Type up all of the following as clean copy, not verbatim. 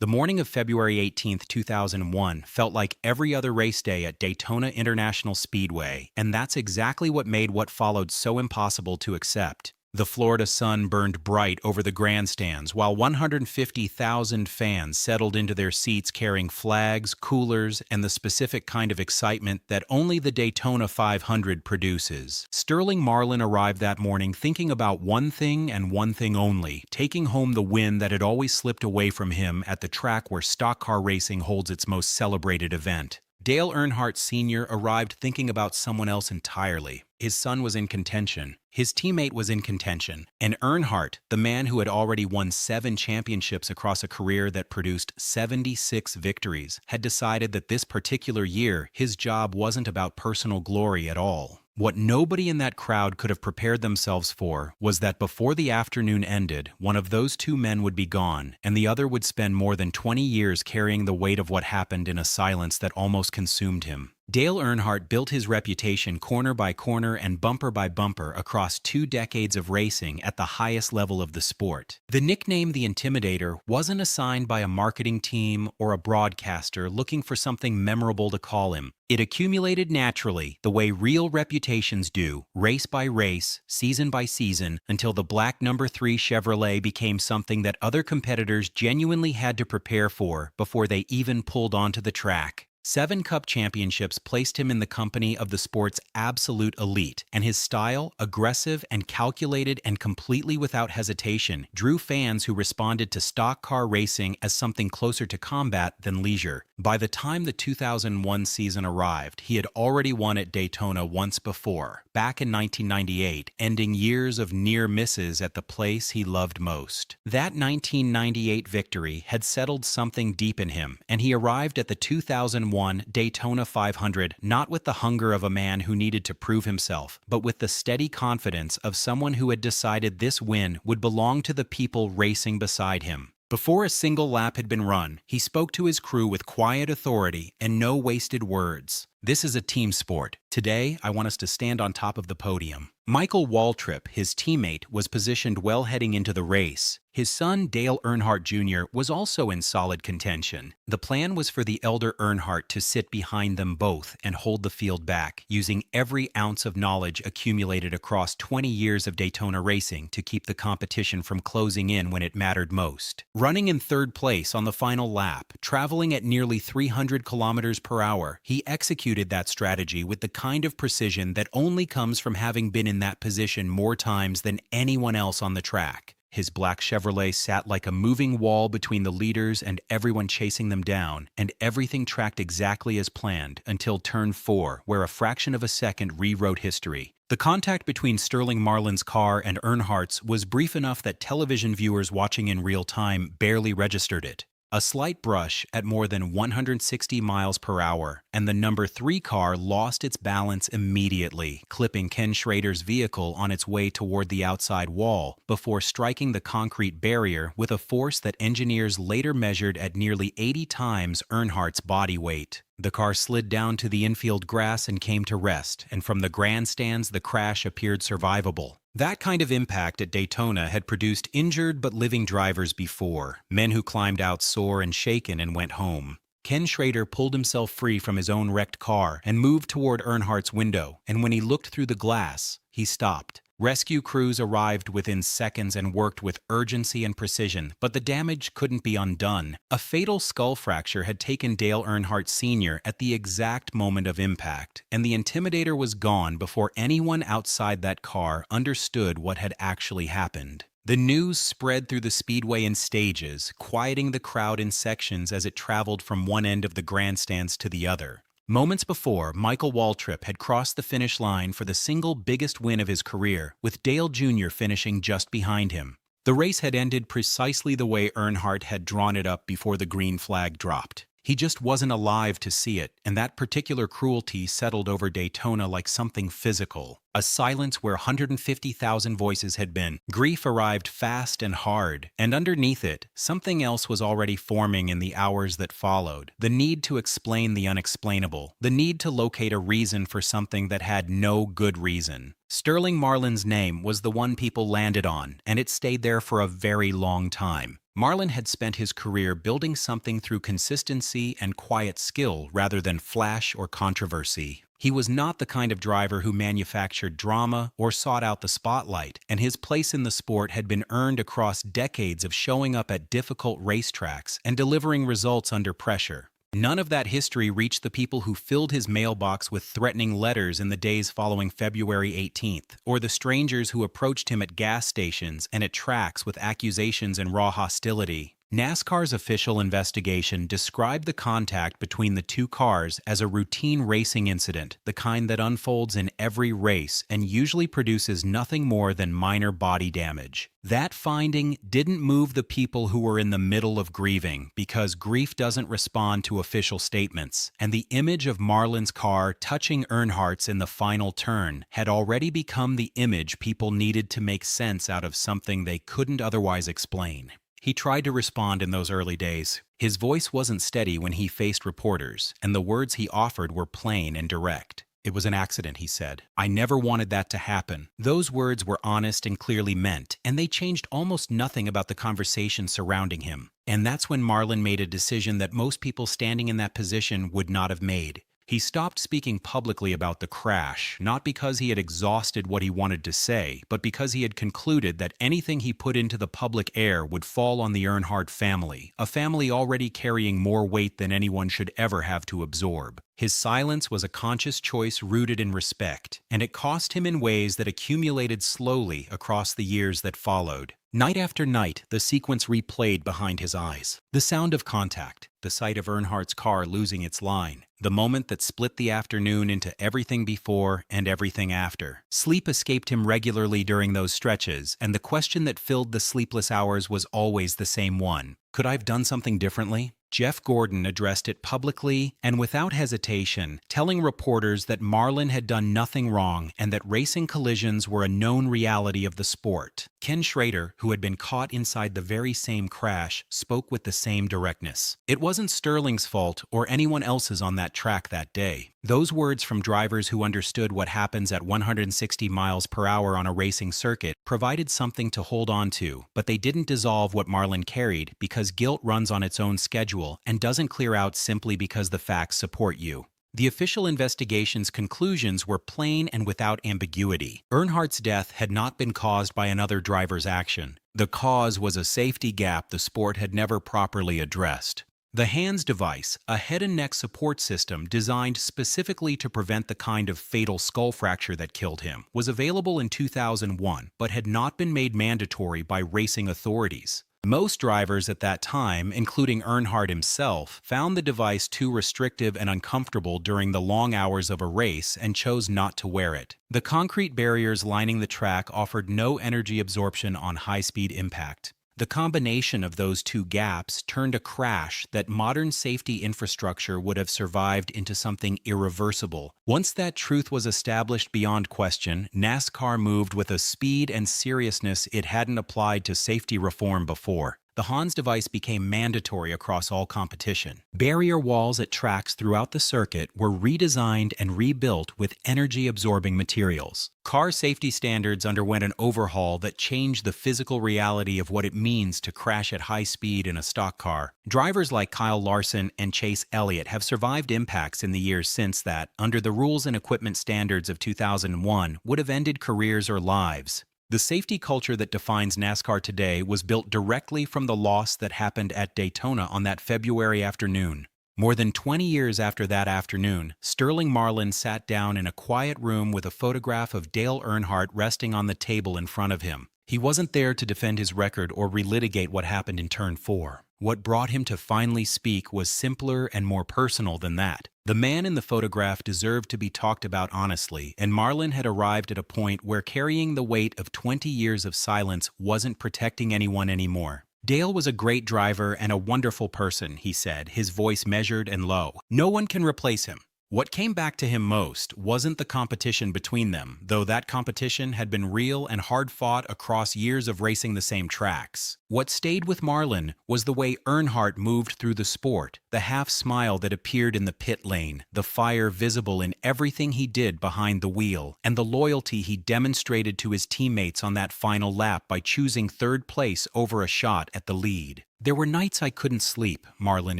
The morning of February 18th, 2001 felt like every other race day at Daytona International Speedway, and that's exactly what made what followed so impossible to accept. The Florida sun burned bright over the grandstands while 150,000 fans settled into their seats carrying flags, coolers, and the specific kind of excitement that only the Daytona 500 produces. Sterling Marlin arrived that morning thinking about one thing and one thing only, taking home the win that had always slipped away from him at the track where stock car racing holds its most celebrated event. Dale Earnhardt Sr. arrived thinking about someone else entirely. His son was in contention. His teammate was in contention. And Earnhardt, the man who had already won 7 championships across a career that produced 76 victories, had decided that this particular year, his job wasn't about personal glory at all. What nobody in that crowd could have prepared themselves for was that before the afternoon ended, one of those two men would be gone, and the other would spend more than 20 years carrying the weight of what happened in a silence that almost consumed him. Dale Earnhardt built his reputation corner by corner and bumper by bumper across 2 decades of racing at the highest level of the sport. The nickname The Intimidator wasn't assigned by a marketing team or a broadcaster looking for something memorable to call him. It accumulated naturally, the way real reputations do, race by race, season by season, until the black number 3 Chevrolet became something that other competitors genuinely had to prepare for before they even pulled onto the track. 7 Cup championships placed him in the company of the sport's absolute elite, and his style, aggressive and calculated and completely without hesitation, drew fans who responded to stock car racing as something closer to combat than leisure. By the time the 2001 season arrived, he had already won at Daytona once before, back in 1998, ending years of near misses at the place he loved most. That 1998 victory had settled something deep in him, and he arrived at the 2001 Daytona 500 not with the hunger of a man who needed to prove himself, but with the steady confidence of someone who had decided this win would belong to the people racing beside him. Before a single lap had been run, he spoke to his crew with quiet authority and no wasted words. "This is a team sport. Today, I want us to stand on top of the podium." Michael Waltrip, his teammate, was positioned well heading into the race. His son, Dale Earnhardt Jr., was also in solid contention. The plan was for the elder Earnhardt to sit behind them both and hold the field back, using every ounce of knowledge accumulated across 20 years of Daytona racing to keep the competition from closing in when it mattered most. Running in 3rd place on the final lap, traveling at nearly 300 kilometers per hour, he executed that strategy with the kind of precision that only comes from having been in that position more times than anyone else on the track. His black Chevrolet sat like a moving wall between the leaders and everyone chasing them down, and everything tracked exactly as planned until turn 4, where a fraction of a second rewrote history. The contact between Sterling Marlin's car and Earnhardt's was brief enough that television viewers watching in real time barely registered it. A slight brush at more than 160 miles per hour, and the number 3 car lost its balance immediately, clipping Ken Schrader's vehicle on its way toward the outside wall before striking the concrete barrier with a force that engineers later measured at nearly 80 times Earnhardt's body weight. The car slid down to the infield grass and came to rest, and from the grandstands the crash appeared survivable. That kind of impact at Daytona had produced injured but living drivers before, men who climbed out sore and shaken and went home. Ken Schrader pulled himself free from his own wrecked car and moved toward Earnhardt's window, and when he looked through the glass, he stopped. Rescue crews arrived within seconds and worked with urgency and precision, but the damage couldn't be undone. A fatal skull fracture had taken Dale Earnhardt Sr. at the exact moment of impact, and the Intimidator was gone before anyone outside that car understood what had actually happened. The news spread through the speedway in stages, quieting the crowd in sections as it traveled from one end of the grandstands to the other. Moments before, Michael Waltrip had crossed the finish line for the single biggest win of his career, with Dale Jr. finishing just behind him. The race had ended precisely the way Earnhardt had drawn it up before the green flag dropped. He just wasn't alive to see it, and that particular cruelty settled over Daytona like something physical. A silence where 150,000 voices had been. Grief arrived fast and hard, and underneath it, something else was already forming in the hours that followed. The need to explain the unexplainable. The need to locate a reason for something that had no good reason. Sterling Marlin's name was the one people landed on, and it stayed there for a very long time. Marlin had spent his career building something through consistency and quiet skill rather than flash or controversy. He was not the kind of driver who manufactured drama or sought out the spotlight, and his place in the sport had been earned across decades of showing up at difficult racetracks and delivering results under pressure. None of that history reached the people who filled his mailbox with threatening letters in the days following February 18th, or the strangers who approached him at gas stations and at tracks with accusations and raw hostility. NASCAR's official investigation described the contact between the two cars as a routine racing incident, the kind that unfolds in every race and usually produces nothing more than minor body damage. That finding didn't move the people who were in the middle of grieving, because grief doesn't respond to official statements, and the image of Marlin's car touching Earnhardt's in the final turn had already become the image people needed to make sense out of something they couldn't otherwise explain. He tried to respond in those early days. His voice wasn't steady when he faced reporters, and the words he offered were plain and direct. "It was an accident," he said. "I never wanted that to happen." Those words were honest and clearly meant, and they changed almost nothing about the conversation surrounding him. And that's when Marlin made a decision that most people standing in that position would not have made. He stopped speaking publicly about the crash, not because he had exhausted what he wanted to say, but because he had concluded that anything he put into the public air would fall on the Earnhardt family, a family already carrying more weight than anyone should ever have to absorb. His silence was a conscious choice rooted in respect, and it cost him in ways that accumulated slowly across the years that followed. Night after night, the sequence replayed behind his eyes. The sound of contact, the sight of Earnhardt's car losing its line, the moment that split the afternoon into everything before and everything after. Sleep escaped him regularly during those stretches, and the question that filled the sleepless hours was always the same one. Could I have done something differently? Jeff Gordon addressed it publicly and without hesitation, telling reporters that Marlin had done nothing wrong and that racing collisions were a known reality of the sport. Ken Schrader, who had been caught inside the very same crash, spoke with the same directness. It wasn't Sterling's fault or anyone else's on that track that day. Those words from drivers who understood what happens at 160 miles per hour on a racing circuit provided something to hold on to, but they didn't dissolve what Marlin carried, because guilt runs on its own schedule and doesn't clear out simply because the facts support you. The official investigation's conclusions were plain and without ambiguity. Earnhardt's death had not been caused by another driver's action. The cause was a safety gap the sport had never properly addressed. The HANDS device, a head and neck support system designed specifically to prevent the kind of fatal skull fracture that killed him, was available in 2001 but had not been made mandatory by racing authorities. Most drivers at that time, including Earnhardt himself, found the device too restrictive and uncomfortable during the long hours of a race and chose not to wear it. The concrete barriers lining the track offered no energy absorption on high-speed impact. The combination of those two gaps turned a crash that modern safety infrastructure would have survived into something irreversible. Once that truth was established beyond question, NASCAR moved with a speed and seriousness it hadn't applied to safety reform before. The HANDS device became mandatory across all competition. Barrier walls at tracks throughout the circuit were redesigned and rebuilt with energy-absorbing materials. Car safety standards underwent an overhaul that changed the physical reality of what it means to crash at high speed in a stock car. Drivers like Kyle Larson and Chase Elliott have survived impacts in the years since that, under the rules and equipment standards of 2001, would have ended careers or lives. The safety culture that defines NASCAR today was built directly from the loss that happened at Daytona on that February afternoon. More than 20 years after that afternoon, Sterling Marlin sat down in a quiet room with a photograph of Dale Earnhardt resting on the table in front of him. He wasn't there to defend his record or relitigate what happened in Turn 4. What brought him to finally speak was simpler and more personal than that. The man in the photograph deserved to be talked about honestly, and Marlin had arrived at a point where carrying the weight of 20 years of silence wasn't protecting anyone anymore. Dale was a great driver and a wonderful person, he said, his voice measured and low. No one can replace him. What came back to him most wasn't the competition between them, though that competition had been real and hard-fought across years of racing the same tracks. What stayed with Marlin was the way Earnhardt moved through the sport, the half-smile that appeared in the pit lane, the fire visible in everything he did behind the wheel, and the loyalty he demonstrated to his teammates on that final lap by choosing third place over a shot at the lead. There were nights I couldn't sleep, Marlin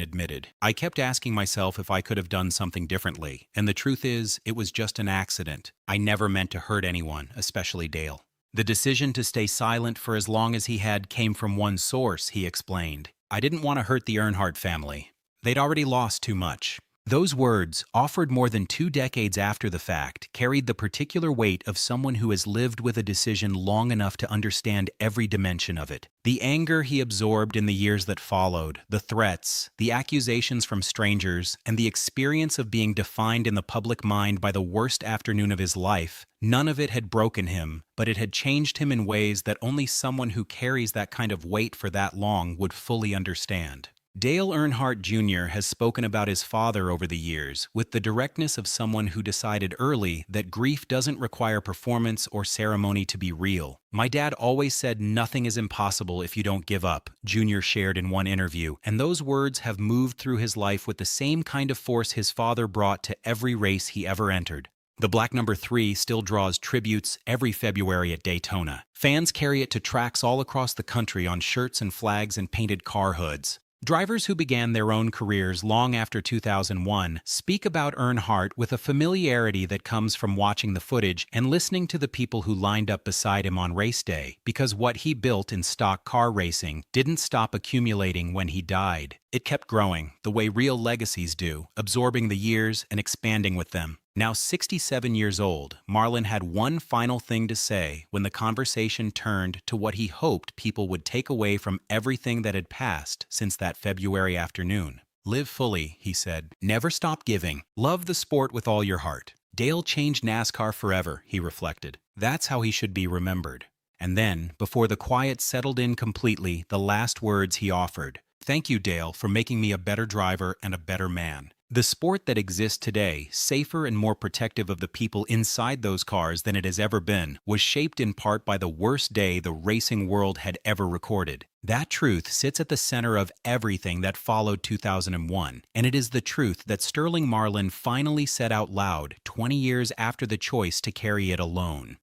admitted. I kept asking myself if I could have done something differently, and the truth is, it was just an accident. I never meant to hurt anyone, especially Dale. The decision to stay silent for as long as he had came from one source, he explained. I didn't want to hurt the Earnhardt family. They'd already lost too much. Those words, offered more than 2 decades after the fact, carried the particular weight of someone who has lived with a decision long enough to understand every dimension of it. The anger he absorbed in the years that followed, the threats, the accusations from strangers, and the experience of being defined in the public mind by the worst afternoon of his life, none of it had broken him, but it had changed him in ways that only someone who carries that kind of weight for that long would fully understand. Dale Earnhardt Jr. has spoken about his father over the years with the directness of someone who decided early that grief doesn't require performance or ceremony to be real. My dad always said nothing is impossible if you don't give up, Jr. shared in one interview, and those words have moved through his life with the same kind of force his father brought to every race he ever entered. The black number 3 still draws tributes every February at Daytona. Fans carry it to tracks all across the country on shirts and flags and painted car hoods. Drivers who began their own careers long after 2001 speak about Earnhardt with a familiarity that comes from watching the footage and listening to the people who lined up beside him on race day, because what he built in stock car racing didn't stop accumulating when he died. It kept growing, the way real legacies do, absorbing the years and expanding with them. Now 67 years old, Marlin had one final thing to say when the conversation turned to what he hoped people would take away from everything that had passed since that February afternoon. Live fully, he said. Never stop giving. Love the sport with all your heart. Dale changed NASCAR forever, he reflected. That's how he should be remembered. And then, before the quiet settled in completely, the last words he offered. Thank you, Dale, for making me a better driver and a better man. The sport that exists today, safer and more protective of the people inside those cars than it has ever been, was shaped in part by the worst day the racing world had ever recorded. That truth sits at the center of everything that followed 2001, and it is the truth that Sterling Marlin finally said out loud 20 years after the choice to carry it alone.